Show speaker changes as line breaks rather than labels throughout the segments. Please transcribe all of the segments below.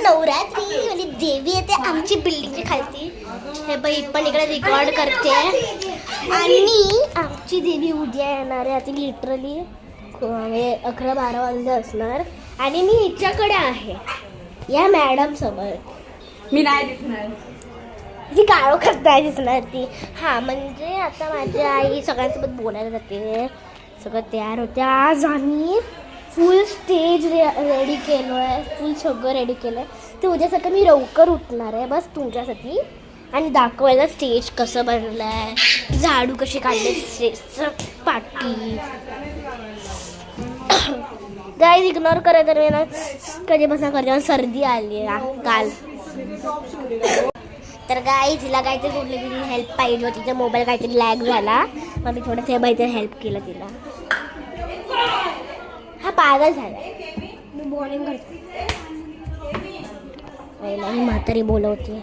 नवरात्री म्हणजे देवी येते आमची बिल्डिंगच्या खालती. हे बाई पण इकडे रेकॉर्ड करते आणि आमची देवी उद्या येणार आहे. आता लिटरली 11-12 वाजले असणार आणि मी हिच्याकडे आहे या मॅडम सोबत.
मी नाही दिसणार,
ती काळो करताय दिसणार ती. हा म्हणजे आता माझी आई सगळ्यांसोबत बोलायला जाते, सगळं तयार होते. आज आम्ही फुल स्टेज रेडी केलो आहे, फुल सगळं रेडी केलं आहे. ते उद्या सकाळी मी लवकर उठणार आहे बस तुमच्यासाठी आणि दाखवायला स्टेज कसं बनलं आहे, झाडू कशी काढले, स्टेजचं पाठी. गाईज इग्नोर करायचं तर मी ना कधीपासून करते, सर्दी आली आहे काल. तर गाईज तिला काहीतरी कुठली तरी हेल्प पाहिजे होती, तिचा मोबाईल काहीतरी लॅग झाला, मग मी थोडंसं बाईचं हेल्प केलं तिला. हा पागल झाला, मी बॉलिंग करते. पहिला ही म्हातारी बोलवते,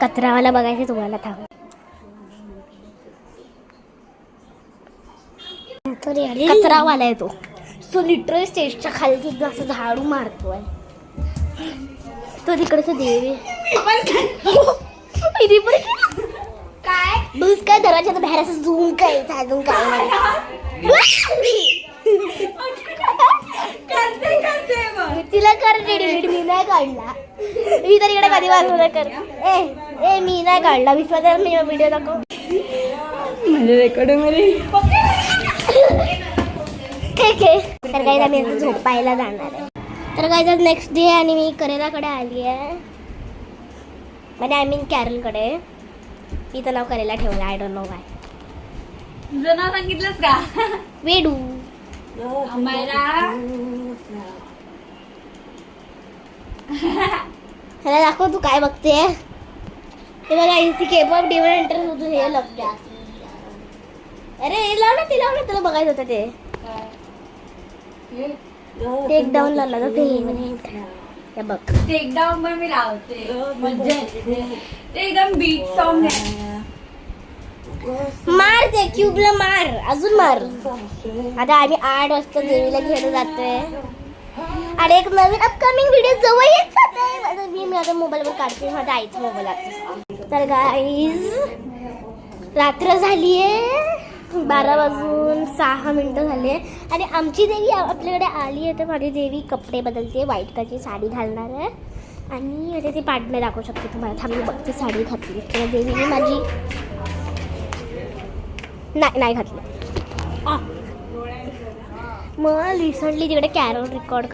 कचरावाला बघायचं तुम्हाला. थांब कचरावाला आहे तो लिटरली स्टेजच्या खाली असं झाडू मारतोय. तो तिकडचं देवी काय बस काय दरवाजाच्या बाहेर असं झूम काय अजून काय तिला कर रेडी. मी नाही काढला, मी तर इकडे कधी वाजवलं कर. ए मी नाही काढला विश्वास, मी व्हिडिओ दाखव
म्हणजे रेकॉर्डिंग मध्ये.
ठीक आहे. तर काही आम्ही झोपायला जाणार आहे. तर काही आज नेक्स्ट डे आणि मी करेलाकडे आली आहे, म्हणजे आय मीन कॅरलकडे. मी तर नाव करेला ठेवलं, आय डोंट नो वाय.
तुझं नाव सांगितलंस का?
वेडू. ह्याला दाखव तू काय बघते ते. मला इसी केपॉप डिव्हन एंटर तुझं हे लपत्या. अरे हे लाव ना, ती लाव ना, तुला बघायचं होतं ते. टेक डाऊन लावला तर ते बघ.
टेक डाऊन पण मी लावते, म्हणजे ते एकदम बीट सॉन्ग आहे.
मार ते क्यूबला, मार अजून मार. आता आम्ही 8 वाजता देवीला घेऊन जातोय आणि एक नवीन अपकमिंग व्हिडिओ जवळ येत जाते. मी आता मोबाईलवर काढते, माझ्या आईचा मोबाईल आहे. तर गाईज रात्र झालीये, 12:06 झाले आणि आमची देवी आपल्याकडे आली आहे. तर माझी देवी कपडे बदलते, व्हाईट कलरची साडी घालणार आहे आणि आता ती पाठणे दाखवू शकते तुम्हाला. थांबी बघते साडी घातली तर देवीने माझी नाही घातली. मग रिसेंटली तिकडे कॅरल रेकॉर्ड